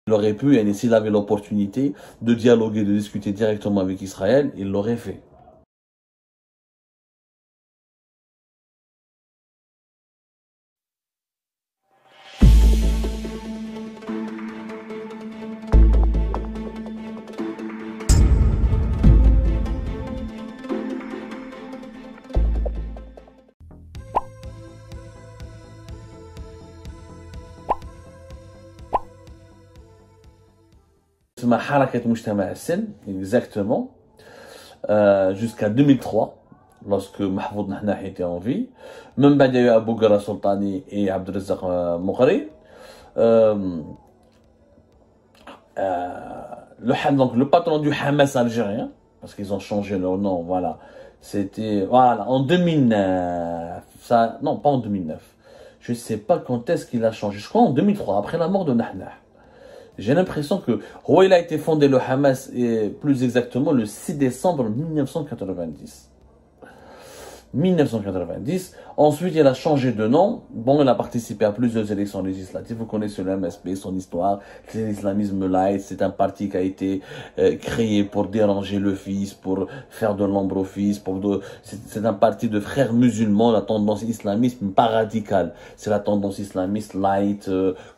Il aurait pu, et s'il avait l'opportunité de dialoguer, de discuter directement avec Israël, il l'aurait fait. Exactement, jusqu'à 2003, lorsque Mahfoud Nahnah était en vie. Même il y a eu Abou Gara Sultani et Abdelrazak Moukri. Le patron du Hamas algérien, parce qu'ils ont changé leur nom, voilà, c'était en 2009, non pas en 2009, je ne sais pas quand est-ce qu'il a changé, je crois en 2003, après la mort de Nahnah. J'ai l'impression que il a été fondé le Hamas, et plus exactement le 6 décembre 1990. 1990. Ensuite, il a changé de nom. Bon, il a participé à plusieurs élections législatives. Vous connaissez le MSP, son histoire. C'est l'islamisme light. C'est un parti qui a été créé pour déranger le fils, pour faire de l'ombre au fils. C'est un parti de frères musulmans. La tendance islamiste, mais pas radicale. C'est la tendance islamiste light,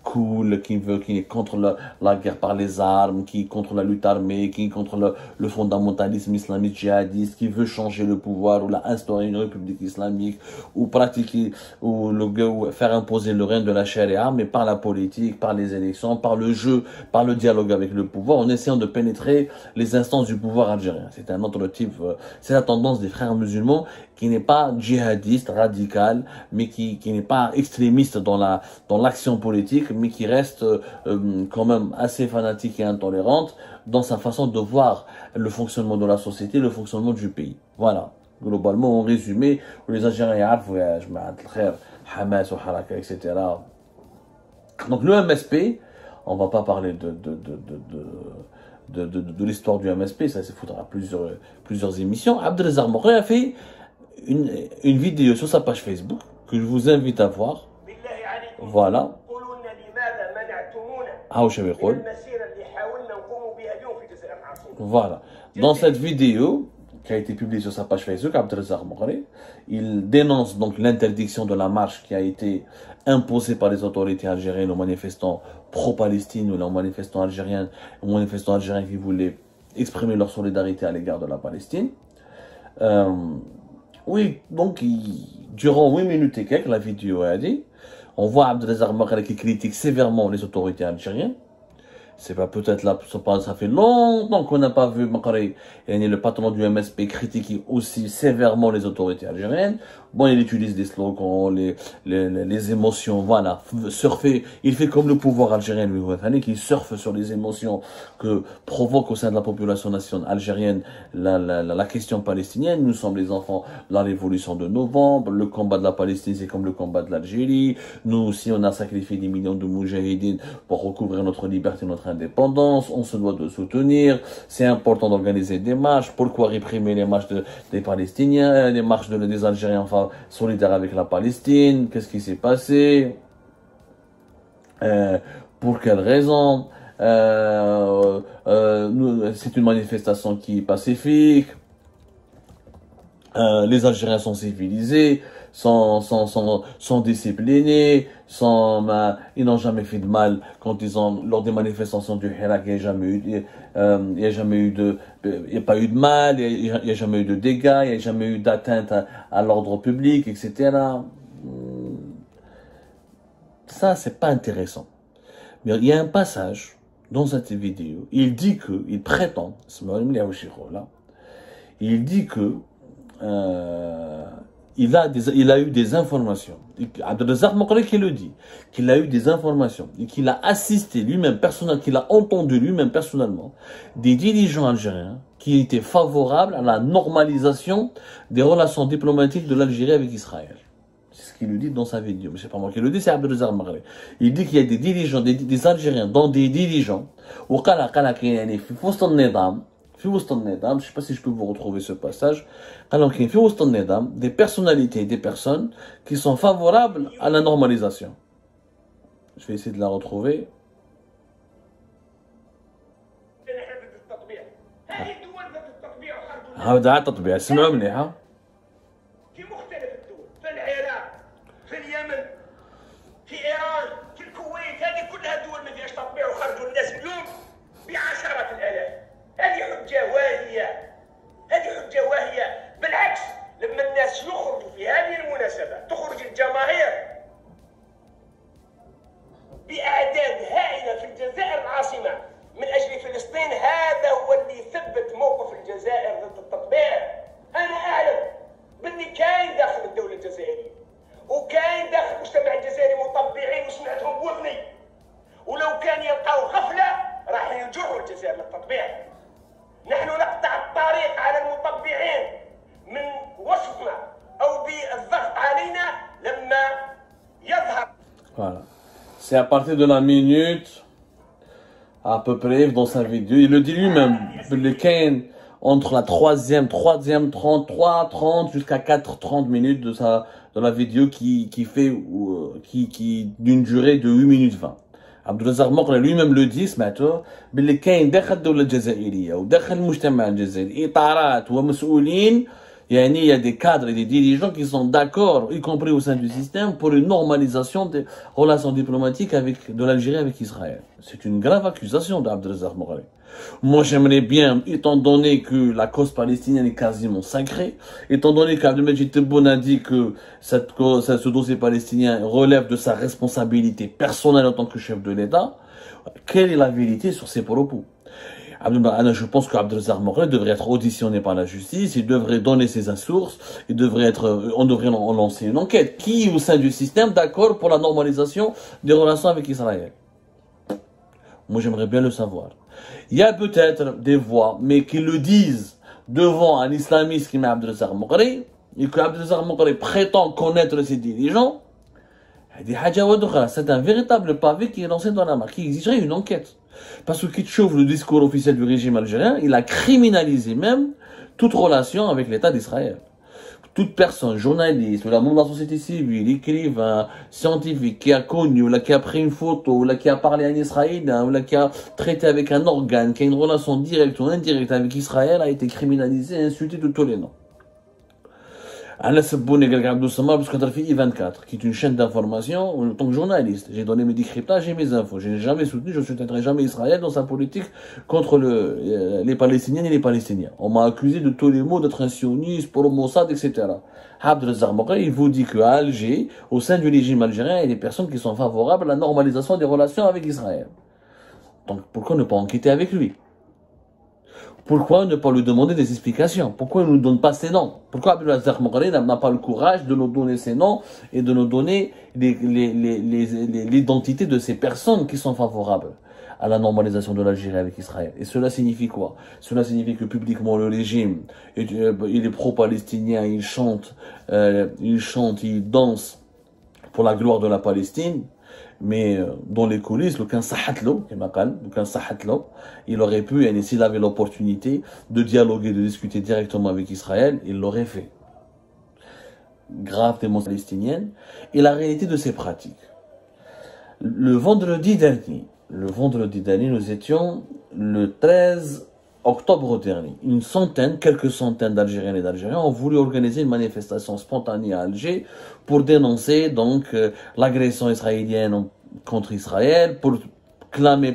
cool, qui est contre la guerre par les armes, qui est contre la lutte armée, qui est contre le fondamentalisme islamiste djihadiste, qui veut changer le pouvoir ou la instaurer une république islamique, ou pratiquer, ou faire imposer le règne de la charia, mais par la politique, par les élections, par le jeu, par le dialogue avec le pouvoir, en essayant de pénétrer les instances du pouvoir algérien. C'est un autre type, c'est la tendance des frères musulmans, qui n'est pas djihadiste, radical, mais qui n'est pas extrémiste dans l'action politique, mais qui reste quand même assez fanatique et intolérante dans sa façon de voir le fonctionnement de la société, le fonctionnement du pays. Voilà. Globalement, en résumé, les Algériens savent, Hamas ou Haraka, etc. Donc le MSP, on va pas parler de l'histoire du MSP, ça se faudra plusieurs émissions. Abdelrazak Moukri a fait une vidéo sur sa page Facebook que je vous invite à voir. Voilà. Voilà. Dans cette vidéo, qui a été publiée sur sa page Facebook, Abdelrazak Moukri, il dénonce donc l'interdiction de la marche qui a été imposée par les autorités algériennes aux manifestants pro-Palestine ou aux manifestants algériens qui voulaient exprimer leur solidarité à l'égard de la Palestine. Oui, donc durant 8 minutes et quelques, la vidéo a dit, on voit Abdelrazak Moukri qui critique sévèrement les autorités algériennes. C'est pas peut-être là, ça fait longtemps qu'on n'a pas vu Moukri, le patron du MSP, critiquer aussi sévèrement les autorités algériennes. Bon, il utilise des slogans, les émotions, voilà, surfer. Il fait comme le pouvoir algérien, lui, qui surfe sur les émotions que provoque au sein de la population nationale algérienne la question palestinienne. Nous sommes les enfants de la révolution de novembre. Le combat de la Palestine, c'est comme le combat de l'Algérie. Nous aussi, on a sacrifié des millions de moudjahidines pour recouvrir notre liberté, notre indépendance. On se doit de soutenir. C'est important d'organiser des marches. Pourquoi réprimer les marches des Palestiniens, les marches des Algériens, enfin, solidaires avec la Palestine? Qu'est-ce qui s'est passé? Pour quelles raisons? C'est une manifestation qui est pacifique. Les Algériens sont civilisés, sont disciplinés, ils n'ont jamais fait de mal lors des manifestations du Hirak. Il n'y a pas eu de mal, il n'y a jamais eu de dégâts, il n'y a jamais eu d'atteinte à l'ordre public, etc. Ça, c'est pas intéressant. Mais il y a un passage dans cette vidéo, il prétend, il dit que il a eu des informations. Abdelrazak Moukri qui le dit, qu'il a eu des informations et qu'il a assisté lui-même personnellement, qu'il a entendu lui-même personnellement des dirigeants algériens qui étaient favorables à la normalisation des relations diplomatiques de l'Algérie avec Israël. C'est ce qu'il lui dit dans sa vidéo. Mais c'est pas moi qui le dis, c'est Abdelrazak Moukri. Il dit qu'il y a des dirigeants, des Algériens, dont des dirigeants, je ne sais pas si je peux vous retrouver ce passage. Alors qu'il y a des personnalités, des personnes qui sont favorables à la normalisation. Je vais essayer de la retrouver. هذا تطبيع اسمعوا مليحة. في مختلف الدول، في العراق، في اليمن، في ايران، في الكويت، هذه كلها دول ما فيهاش تطبيع وخرجوا الناس اليوم بعشرات الالاف. هذه حجه واهيه، هذه حجه واهيه. بالعكس لما الناس يخرجوا في هذه المناسبه تخرج الجماهير باعداد هائله في الجزائر العاصمه من اجل فلسطين، هذا هو اللي يثبت موقف الجزائر ضد التطبيع. انا اعلم باللي كاين داخل الدوله الجزائريه وكاين داخل المجتمع الجزائري مطبعين وسمعتهم بوذني، ولو كان يلقاو غفله راح يجروا الجزائر للتطبيع. نحن نقطع الطريق على المطبعين من وسطنا او بالضغط علينا لما يظهر. Voilà. C'est à partir de la minute à peu près dans sa vidéo, il le dit lui-même, le Kane, entre la troisième 30 jusqu'à 4:30 minutes de la vidéo qui d'une durée de 8 minutes 20. Abdelrazak Mokra lui-même le dit, سمعتوه باللي كاين داخل الدولة الجزائرية وداخل المجتمع الجزائري إطارات ومسؤولين. Il y a des cadres et des dirigeants qui sont d'accord, y compris au sein du système, pour une normalisation des relations diplomatiques de l'Algérie avec Israël. C'est une grave accusation d'Abdelrazak Mokra. Moi, j'aimerais bien, étant donné que la cause palestinienne est quasiment sacrée, étant donné qu'Abdelmajid Tebboune a dit que ce dossier palestinien relève de sa responsabilité personnelle en tant que chef de l'État, quelle est la vérité sur ces propos? Je pense qu'Abdelrazak Mokra devrait être auditionné par la justice, il devrait donner ses sources, on devrait lancer une enquête. Qui, au sein du système, d'accord pour la normalisation des relations avec Israël? Moi, j'aimerais bien le savoir. Il y a peut-être des voix, mais qui le disent devant un islamiste qui met Abdelrazak Mokra, et que Abdelrazak Mokra prétend connaître ses dirigeants. C'est un véritable pavé qui est lancé dans la main, qui exigerait une enquête. Parce que qui chauffe le discours officiel du régime algérien, il a criminalisé même toute relation avec l'État d'Israël. Toute personne, journaliste, ou la membre de la société civile, écrivain, scientifique, qui a connu, ou là, qui a pris une photo, ou là, qui a parlé à un Israélien, ou là, qui a traité avec un organe, qui a une relation directe ou indirecte avec Israël, a été criminalisé et insulté de tous les noms. Anas Boune Abdou Samar, parce qu'on a fait I24, qui est une chaîne d'information, en tant que journaliste. J'ai donné mes décryptages et mes infos. Je n'ai jamais soutenu, je ne soutiendrai jamais Israël dans sa politique contre les Palestiniens et les Palestiniens. On m'a accusé de tous les mots d'être un sioniste, pour le Mossad, etc. Abdelrazak Mokra, il vous dit qu'à Alger, au sein du régime algérien, il y a des personnes qui sont favorables à la normalisation des relations avec Israël. Donc pourquoi ne pas enquêter avec lui? Pourquoi ne pas lui demander des explications? Pourquoi il ne nous donne pas ses noms? Pourquoi Abdelrazak Mokra n'a pas le courage de nous donner ses noms et de nous donner l'identité de ces personnes qui sont favorables à la normalisation de l'Algérie avec Israël? Et cela signifie quoi? Cela signifie que publiquement le régime, il est pro-palestinien, il chante, il danse pour la gloire de la Palestine. Mais dans les coulisses, il aurait pu, et s'il avait l'opportunité de dialoguer, de discuter directement avec Israël, il l'aurait fait. Grave démonstration palestinienne et la réalité de ces pratiques. Le vendredi dernier, nous étions le 13 octobre dernier. Quelques centaines d'Algériennes et d'Algériens ont voulu organiser une manifestation spontanée à Alger pour dénoncer donc l'agression israélienne contre Israël, pour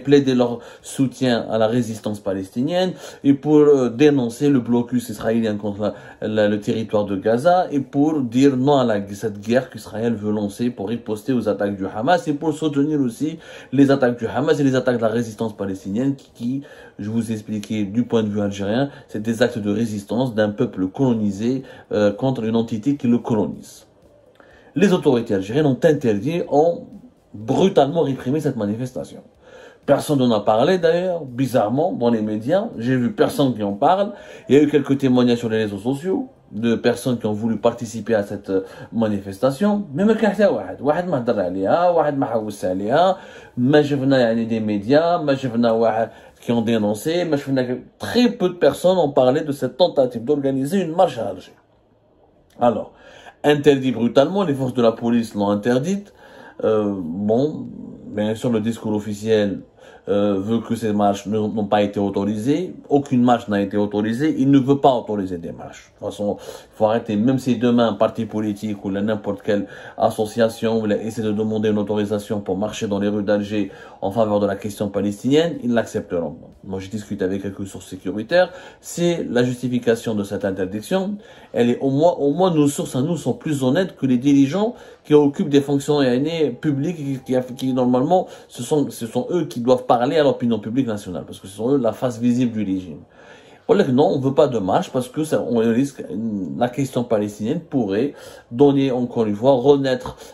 plaider leur soutien à la résistance palestinienne et pour dénoncer le blocus israélien contre le territoire de Gaza et pour dire non à cette guerre qu'Israël veut lancer pour riposter aux attaques du Hamas et pour soutenir aussi les attaques du Hamas et les attaques de la résistance palestinienne qui, je vous ai expliqué du point de vue algérien, c'est des actes de résistance d'un peuple colonisé contre une entité qui le colonise. Les autorités algériennes ont brutalement réprimé cette manifestation. Personne n'en a parlé d'ailleurs, bizarrement, dans les médias. J'ai vu personne qui en parle. Il y a eu quelques témoignages sur les réseaux sociaux de personnes qui ont voulu participer à cette manifestation. Mais ما كان حتى واحد ما هضر عليها, واحد ما حوس عليها, ما شفنا يعني des médias, ما شفنا واحد qui ont dénoncé, ما شفنا très peu de personnes ont parlé de cette tentative d'organiser une marche à Alger. Alors, interdit brutalement, les forces de la police l'ont interdite. bien sûr, le discours officiel veut que ces marches n'ont pas été autorisées. Aucune marche n'a été autorisée. Il ne veut pas autoriser des marches. De toute façon, il faut arrêter. Même si demain un parti politique ou n'importe quelle association essaie de demander une autorisation pour marcher dans les rues d'Alger en faveur de la question palestinienne, ils l'accepteront. Moi, j'ai discuté avec quelques sources sécuritaires. C'est la justification de cette interdiction. Elle est au moins nos sources à nous sont plus honnêtes que les dirigeants qui occupent des fonctions publiques qui normalement ce sont eux qui doivent parler à l'opinion publique nationale parce que ce sont eux la face visible du régime. Non, on veut pas de marche parce que on risque, la question palestinienne pourrait donner encore une fois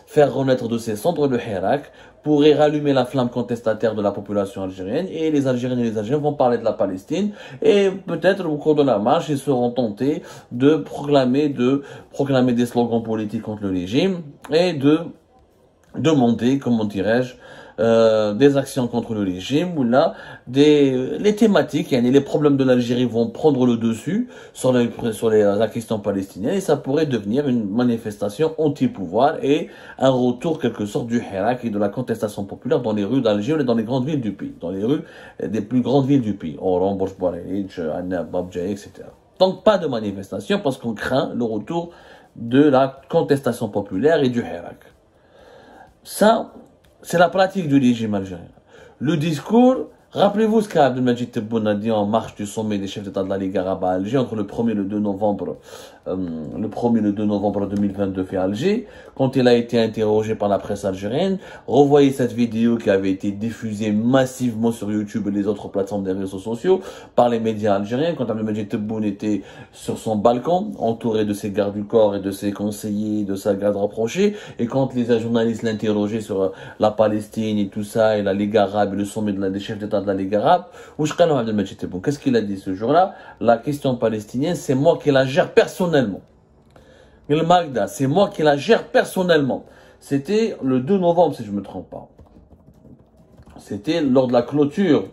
faire renaître de ses cendres le Hirak, pourrait rallumer la flamme contestataire de la population algérienne et les Algériennes et les Algériens vont parler de la Palestine et peut-être au cours de la marche ils seront tentés de proclamer des slogans politiques contre le régime et de demander, comment dirais-je, des actions contre le régime ou là les thématiques, les problèmes de l'Algérie vont prendre le dessus sur la question palestinienne et ça pourrait devenir une manifestation anti-pouvoir et un retour quelque sorte du Hirak et de la contestation populaire dans les rues d'Alger et dans les grandes villes du pays, dans les rues des plus grandes villes du pays, Oran, Borj Bouarelidj, Annab, Babja, etc. Donc pas de manifestation parce qu'on craint le retour de la contestation populaire et du Hirak. Ça, c'est la pratique du régime algérien. Le discours, rappelez-vous ce qu'Abdelmajid Tebboune a dit en marche du sommet des chefs d'État de la Ligue arabe à Alger entre le 1er et le 2 novembre, 2022 fait Alger, quand il a été interrogé par la presse algérienne. Revoyez cette vidéo qui avait été diffusée massivement sur YouTube et les autres plateformes des réseaux sociaux par les médias algériens quand Abdelmajid Tebboune était sur son balcon, entouré de ses gardes du corps et de ses conseillers, de sa garde rapprochée, et quand les journalistes l'interrogeaient sur la Palestine et tout ça, et la Ligue arabe et le sommet des chefs d'État de la Ligue arabe, qu'est-ce qu'il a dit ce jour-là? La question palestinienne, c'est moi qui la gère personnellement. C'est moi qui la gère personnellement. C'était le 2 novembre, si je ne me trompe pas. C'était lors de la clôture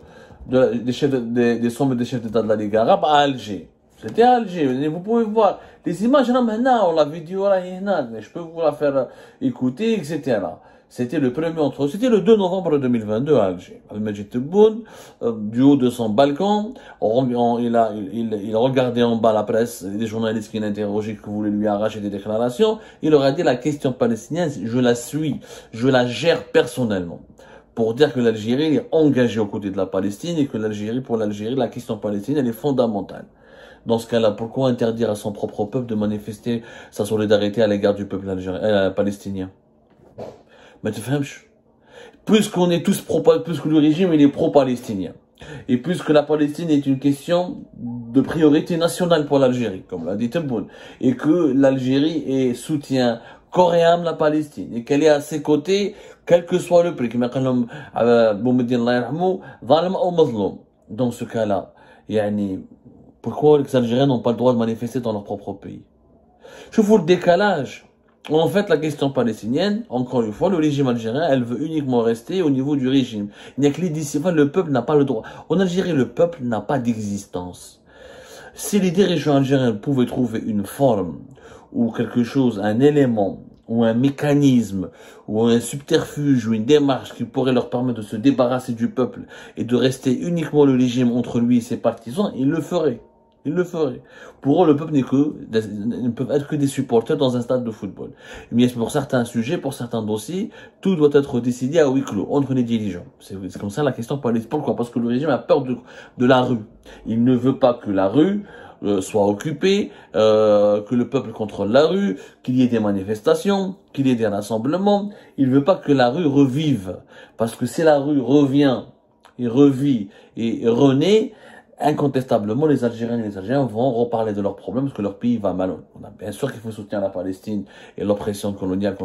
des sommets des chefs d'État de la Ligue arabe à Alger. C'était à Alger. Vous pouvez voir les images, la vidéo, je peux vous la faire écouter, etc. C'était le 2 novembre 2022 à Alger. Abdelmajid Tebboune, du haut de son balcon, il regardait en bas la presse, les journalistes qui l'interrogeaient, qui voulaient lui arracher des déclarations. Il leur a dit la question palestinienne, je la suis, je la gère personnellement. Pour dire que l'Algérie est engagée aux côtés de la Palestine et que pour l'Algérie, la question palestinienne, elle est fondamentale. Dans ce cas-là, pourquoi interdire à son propre peuple de manifester sa solidarité à l'égard du peuple palestinien? Mais tu fais, puisqu'on est tous puisque le régime il est pro-palestinien, et puisque la Palestine est une question de priorité nationale pour l'Algérie, comme l'a dit Tebboune, et que l'Algérie soutient corps et âme la Palestine, et qu'elle est à ses côtés, quel que soit le prix, dans ce cas-là, pourquoi les Algériens n'ont pas le droit de manifester dans leur propre pays? Je vous le décalage. En fait, la question palestinienne, encore une fois, le régime algérien, elle veut uniquement rester au niveau du régime. Il n'y a que le peuple n'a pas le droit. En Algérie, le peuple n'a pas d'existence. Si les dirigeants algériens pouvaient trouver une forme, ou quelque chose, un élément, ou un mécanisme, ou un subterfuge, ou une démarche qui pourrait leur permettre de se débarrasser du peuple et de rester uniquement le régime entre lui et ses partisans, ils le feraient. Ils le feraient. Pour eux, le peuple ne peut être que des supporters dans un stade de football. Mais pour certains sujets, pour certains dossiers, tout doit être décidé à huis clos, entre les dirigeants. C'est comme ça la question palestinienne. Pourquoi? Parce que le régime a peur de la rue. Il ne veut pas que la rue soit occupée, que le peuple contrôle la rue, qu'il y ait des manifestations, qu'il y ait des rassemblements. Il ne veut pas que la rue revive. Parce que si la rue revient, et revit, et renaît, incontestablement, les Algériens et les Algériens vont reparler de leurs problèmes parce que leur pays va mal. Bien sûr qu'il faut soutenir la Palestine et l'oppression coloniale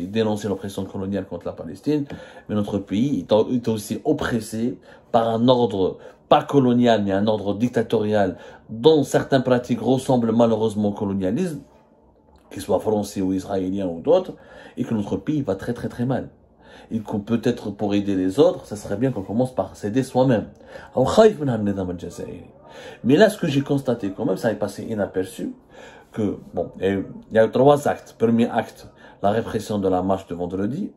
dénoncer l'oppression coloniale contre la Palestine, mais notre pays est aussi oppressé par un ordre, pas colonial, mais un ordre dictatorial dont certaines pratiques ressemblent malheureusement au colonialisme, qu'il soit français ou israélien ou d'autres, et que notre pays va très très très mal. Et qu'on peut-être pour aider les autres, ça serait bien qu'on commence par s'aider soi-même. Mais là, ce que j'ai constaté quand même, ça est passé inaperçu, que, bon, il y a 3 actes. Premier acte, la répression de la marche de vendredi.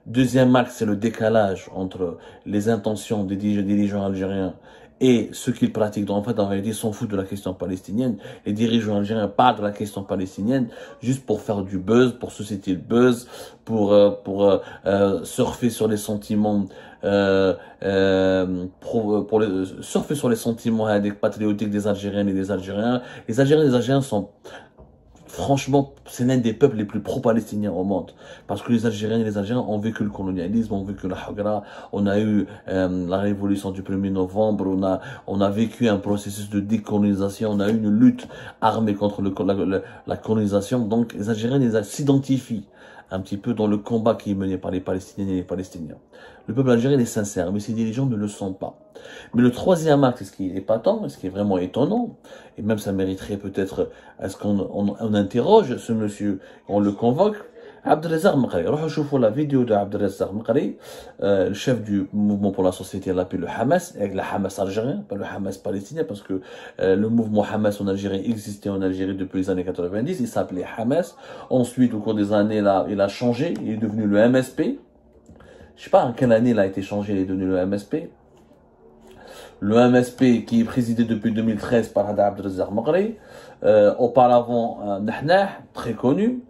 Deuxième axe, c'est le décalage entre les intentions des dirigeants algériens et ce qu'ils pratiquent. Donc, en fait, en réalité, ils s'en foutent de la question palestinienne. Les dirigeants algériens parlent de la question palestinienne juste pour faire du buzz, pour susciter le buzz, pour surfer sur les sentiments, surfer sur les sentiments patriotiques des Algériennes et des Algériens. Les Algériens et les Algériens sont, franchement, c'est l'un des peuples les plus pro-palestiniens au monde. Parce que les Algériens et les Algériens ont vécu le colonialisme, ont vécu la Hagra, on a eu la révolution du 1er novembre, on a vécu un processus de décolonisation, on a eu une lutte armée contre la colonisation. Donc les Algériens s'identifient un petit peu dans le combat qui est mené par les Palestiniens et les Palestiniens. Le peuple algérien est sincère, mais ses dirigeants ne le sont pas. Mais le troisième axe, ce qui est épatant, ce qui est vraiment étonnant, et même ça mériterait peut-être à ce qu'on interroge ce monsieur, on le convoque, Abdelrazak Mekri. Regardez la vidéo de Abdelrazak Mekri, le chef du mouvement pour la société, l'appelle le Hamas, avec le Hamas algérien, pas le Hamas palestinien, parce que le mouvement Hamas en Algérie existait en Algérie depuis les années 90, il s'appelait Hamas. Ensuite, au cours des années, là, il a changé, il est devenu le MSP. Je sais pas en quelle année il a été changé, il est devenu le MSP. Le MSP qui est présidé depuis 2013 par Abdelrazak Mekri. Auparavant, Nahnah, très connu.